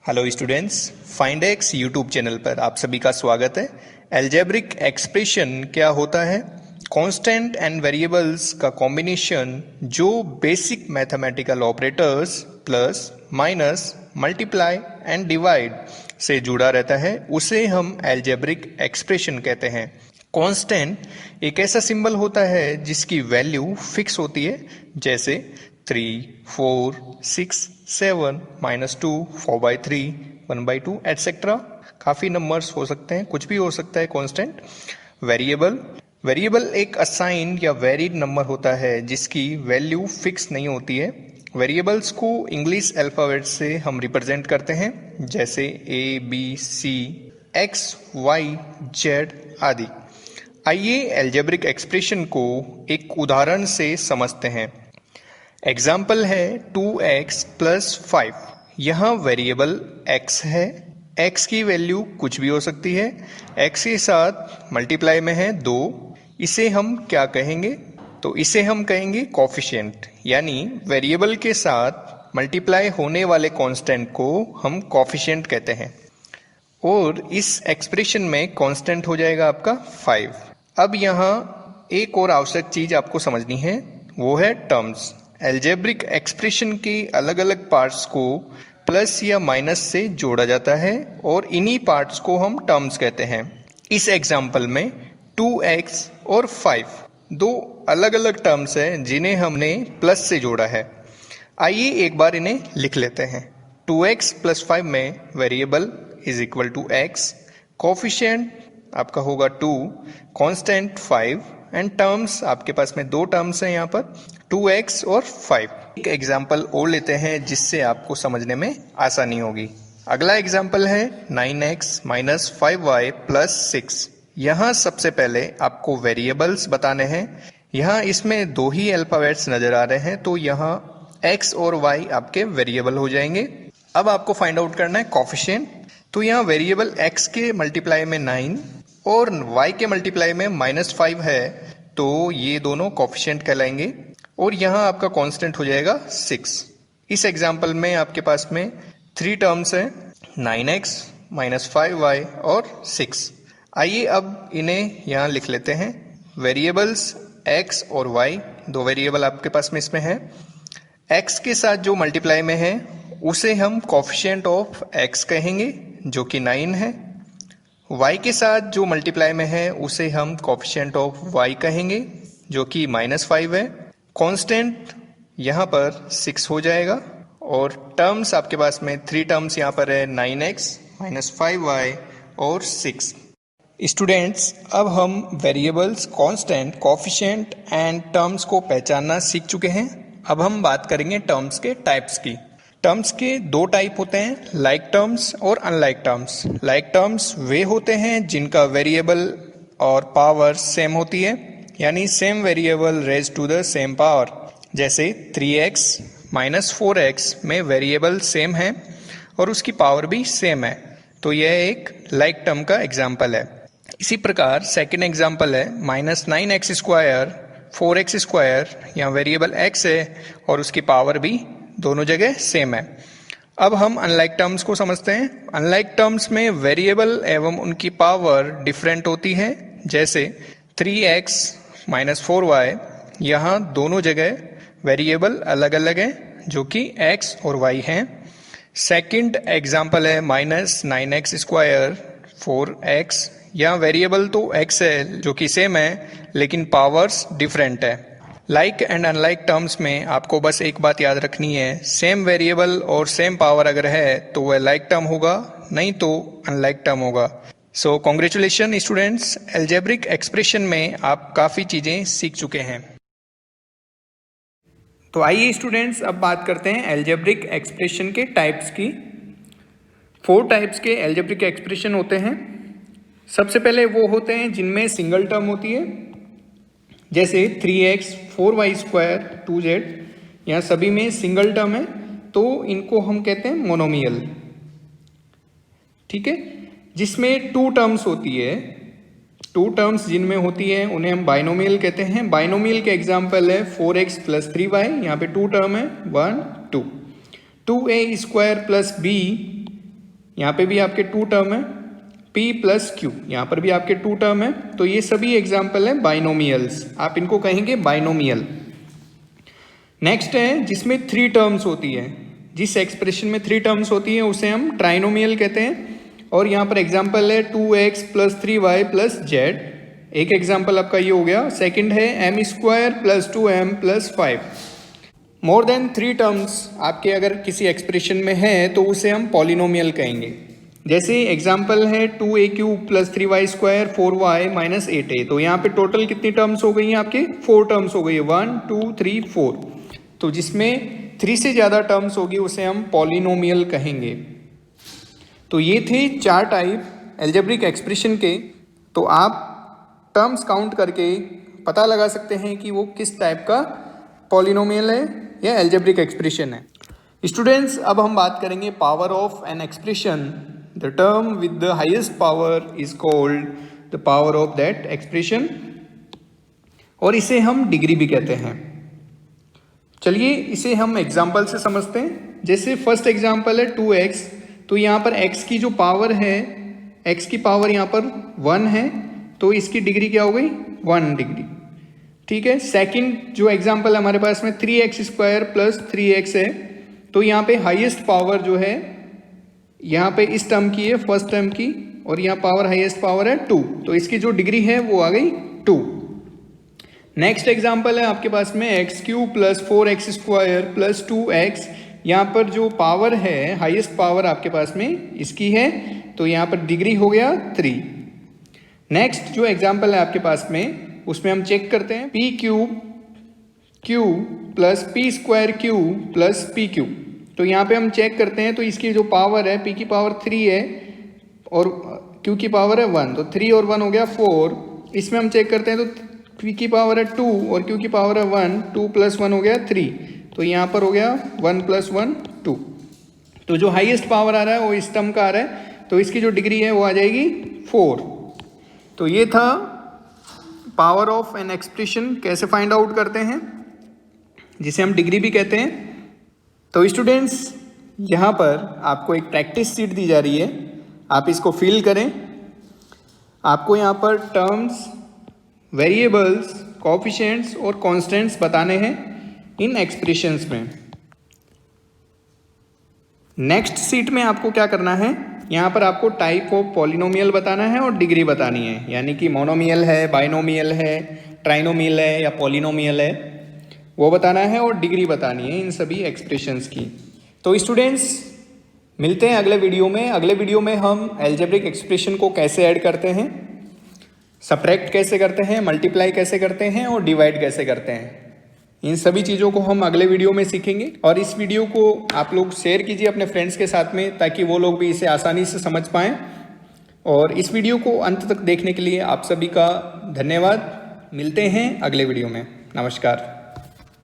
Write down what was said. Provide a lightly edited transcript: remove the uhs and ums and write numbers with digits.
Hello students, find x YouTube channel पर आप सभी का स्वागत है। एल्जेब्रिक एक्सप्रेशन क्या होता है? कांस्टेंट एंड वेरिएबल्स का कॉम्बिनेशन जो basic mathematical operators plus minus multiply and divide से जुड़ा रहता है उसे हम एल्जेब्रिक एक्सप्रेशन कहते हैं। कांस्टेंट एक ऐसा सिंबल होता है जिसकी वैल्यू फिक्स होती है, जैसे 3, 4, 6, 7, -2, 4/3, 1/2 एटसेट्रा। काफ़ी नंबर्स हो सकते हैं, कुछ भी हो सकता है कांस्टेंट। वेरिएबल एक असाइन या वेरिड नंबर होता है जिसकी वैल्यू फिक्स नहीं होती है। वेरिएबल्स को इंग्लिश अल्फ़ाबेट से हम रिप्रेजेंट करते हैं, जैसे ABC, X, Y, Z आदि। आइए एल्जेब्रिक एक्सप्रेशन को एक उदाहरण से समझते हैं। एग्जाम्पल है 2x + 5। यहाँ वेरिएबल x है। x की वैल्यू कुछ भी हो सकती है। x के साथ मल्टीप्लाई में है 2। इसे हम क्या कहेंगे? तो इसे हम कहेंगे कोफिशिएंट, यानी वेरिएबल के साथ मल्टीप्लाई होने वाले कांस्टेंट को हम कोफिशिएंट कहते हैं। और इस एक्सप्रेशन में कांस्टेंट हो जाएगा आपका 5। अब यहाँ एक और आवश्यक चीज आपको समझनी है, वो है टर्म्स। एल्जेब्रिक एक्सप्रेशन के अलग अलग पार्ट्स को प्लस या माइनस से जोड़ा जाता है और इन्हीं पार्ट्स को हम टर्म्स कहते हैं। इस एग्जाम्पल में 2x और 5 दो अलग अलग टर्म्स हैं जिन्हें हमने प्लस से जोड़ा है। आइए एक बार इन्हें लिख लेते हैं। 2x + 5 में वेरिएबल = x, कोफिशिएंट आपका होगा 2, कांस्टेंट 5 एंड टर्म्स आपके पास में दो टर्म्स हैं यहाँ पर 2x और 5। एक एग्जाम्पल और लेते हैं जिससे आपको समझने में आसानी होगी। अगला एग्जाम्पल है 9x - 5y + 6। यहाँ सबसे पहले आपको वेरिएबल्स बताने हैं। यहाँ इसमें दो ही अल्फाबेट्स नजर आ रहे हैं, तो यहाँ x और y आपके वेरिएबल हो जाएंगे। अब आपको फाइंड आउट करना है कोफिशिएंट। तो यहाँ वेरिएबल x के मल्टीप्लाई में 9 और y के मल्टीप्लाई में -5 है, तो ये दोनों कोफिशिएंट कहलाएंगे। और यहाँ आपका कांस्टेंट हो जाएगा 6। इस एग्जाम्पल में आपके पास में 3 टर्म्स हैं, 9x - 5y और 6। आइए अब इन्हें यहाँ लिख लेते हैं। वेरिएबल्स x और y दो वेरिएबल आपके पास में इसमें है। x के साथ जो मल्टीप्लाई में है उसे हम कोफिशिएंट ऑफ x कहेंगे, जो कि 9 है। y के साथ जो मल्टीप्लाई में है उसे हम कोफिशिएंट ऑफ y कहेंगे, जो कि -5 है। कांस्टेंट यहाँ पर 6 हो जाएगा और टर्म्स आपके पास में 3 टर्म्स यहाँ पर है, 9x - 5y और 6। स्टूडेंट्स, अब हम variables, constant, coefficient and terms को पहचानना सीख चुके हैं। अब हम बात करेंगे टर्म्स के टाइप्स की। टर्म्स के दो टाइप होते हैं, लाइक टर्म्स और अनलाइक टर्म्स। लाइक टर्म्स वे होते हैं जिनका वेरिएबल और पावर सेम होती है, यानी same variable raise to the same power. जैसे 3x - 4x में वेरिएबल सेम है और उसकी पावर भी सेम है, तो यह एक लाइक टर्म का एग्जाम्पल है। इसी प्रकार सेकेंड एग्जाम्पल है -9x², 4x²। यहाँ वेरिएबल x है और उसकी पावर भी दोनों जगह सेम है। अब हम अनलाइक टर्म्स को समझते हैं। अनलाइक टर्म्स में वेरिएबल एवं उनकी पावर डिफरेंट होती है, जैसे 3x - 4y। यहाँ दोनों जगह वेरिएबल अलग अलग हैं, जो कि x और y हैं। सेकंड एग्जाम्पल है -9x², 4x। यहाँ वेरिएबल तो x है जो कि सेम है, लेकिन पावर्स डिफरेंट है। लाइक एंड अनलाइक टर्म्स में आपको बस एक बात याद रखनी है, सेम वेरिएबल और सेम पावर अगर है तो वह लाइक टर्म होगा, नहीं तो अनलाइक टर्म होगा। So congratulation students, algebraic expression में आप काफ़ी चीज़ें सीख चुके हैं। तो आइए स्टूडेंट्स अब बात करते हैं एल्जेब्रिक एक्सप्रेशन के टाइप्स की। 4 टाइप्स के एल्जेब्रिक एक्सप्रेशन होते हैं। सबसे पहले वो होते हैं जिनमें सिंगल टर्म होती है, जैसे 3x 4y², 2z। यहाँ सभी में सिंगल टर्म है, तो इनको हम कहते हैं मोनोमियल। ठीक है। जिसमें 2 टर्म्स होती है, 2 टर्म्स जिनमें होती है उन्हें हम बाइनोमियल कहते हैं। बाइनोमियल के एग्जाम्पल है 4x + 3y। यहाँ पे 2 टर्म है, 1 2। 2a² + b यहाँ पे भी आपके 2 टर्म है, p प्लस q, यहाँ पर भी आपके 2 टर्म है। तो ये सभी एग्जाम्पल है बाइनोमियल्स, आप इनको कहेंगे बाइनोमियल। नेक्स्ट है जिसमें 3 टर्म्स होती है, जिस एक्सप्रेशन में 3 टर्म्स होती है उसे हम ट्राइनोमियल कहते हैं। और यहाँ पर एग्जाम्पल है 2x plus 3y plus z, एक एग्जाम्पल आपका ये हो गया। सेकंड है m² plus 2m plus 5। More than 3 terms आपके अगर किसी एक्सप्रेशन में है तो उसे हम पॉलिनोमियल कहेंगे। जैसे एग्जाम्पल है 2a³ plus 3y² 4y minus 8a, तो यहाँ पे टोटल कितनी टर्म्स हो गई हैं आपके? 4 टर्म्स हो गई है, 1 2 3 4। तो जिसमें 3 से ज़्यादा टर्म्स होगी उसे हम पॉलिनोमियल कहेंगे। तो ये थे 4 टाइप एल्जेब्रिक एक्सप्रेशन के। तो आप टर्म्स काउंट करके पता लगा सकते हैं कि वो किस टाइप का पॉलिनोमियल है या एल्जेब्रिक एक्सप्रेशन है। स्टूडेंट्स, अब हम बात करेंगे power of an expression. The term with the highest power is called the power of that expression, और इसे हम डिग्री भी कहते हैं। चलिए इसे हम एग्जाम्पल से समझते हैं। जैसे फर्स्ट एग्जाम्पल है 2x, तो यहाँ पर x की जो पावर है, x की पावर यहाँ पर 1 है, तो इसकी डिग्री क्या हो गई? 1 डिग्री। ठीक है। सेकंड जो एग्जाम्पल हमारे पास में 3x² प्लस 3x है, तो यहाँ पे हाईएस्ट पावर जो है यहाँ पे इस टर्म की है, फर्स्ट टर्म की, और यहाँ पावर हाईएस्ट पावर है 2, तो इसकी जो डिग्री है वो आ गई 2। नेक्स्ट एग्जाम्पल है आपके पास में x³ plus 4x² plus 2x, यहाँ पर जो पावर है हाईएस्ट पावर आपके पास में इसकी है, तो यहाँ पर डिग्री हो गया 3। नेक्स्ट जो एग्जाम्पल है आपके पास में उसमें हम चेक करते हैं p³ q plus p² plus pq, तो यहाँ पे हम चेक करते हैं, तो इसकी जो पावर है p की पावर 3 है और q की पावर है 1, तो 3 और 1 हो गया 4। इसमें हम चेक करते हैं तो p की पावर है 2 और q की पावर है 1, 2 प्लस 1 हो गया 3, तो यहाँ पर हो गया 1 प्लस 1 2। तो जो हाईएस्ट पावर आ रहा है वो इस टर्म का आ रहा है, तो इसकी जो डिग्री है वो आ जाएगी 4। तो ये था पावर ऑफ एन एक्सप्रेशन कैसे फाइंड आउट करते हैं, जिसे हम डिग्री भी कहते हैं। तो स्टूडेंट्स, यहाँ पर आपको एक प्रैक्टिस शीट दी जा रही है, आप इसको फिल करें। आपको यहाँ पर टर्म्स, वेरिएबल्स, कोएफिशिएंट्स और कांस्टेंट्स बताने हैं इन एक्सप्रेशंस में। नेक्स्ट शीट में आपको क्या करना है, यहाँ पर आपको टाइप ऑफ पॉलिनोमियल बताना है और डिग्री बतानी है, यानी कि मोनोमियल है, बाइनोमियल है, ट्राइनोमियल है या पॉलिनोमियल है, वो बताना है और डिग्री बतानी है इन सभी एक्सप्रेशंस की। तो स्टूडेंट्स, मिलते हैं अगले वीडियो में। अगले वीडियो में हम एल्जेब्रिक एक्सप्रेशन को कैसे ऐड करते हैं, सब्ट्रैक्ट कैसे करते हैं, मल्टीप्लाई कैसे करते हैं और डिवाइड कैसे करते हैं, इन सभी चीज़ों को हम अगले वीडियो में सीखेंगे। और इस वीडियो को आप लोग शेयर कीजिए अपने फ्रेंड्स के साथ में, ताकि वो लोग भी इसे आसानी से समझ पाएँ। और इस वीडियो को अंत तक देखने के लिए आप सभी का धन्यवाद। मिलते हैं अगले वीडियो में। नमस्कार।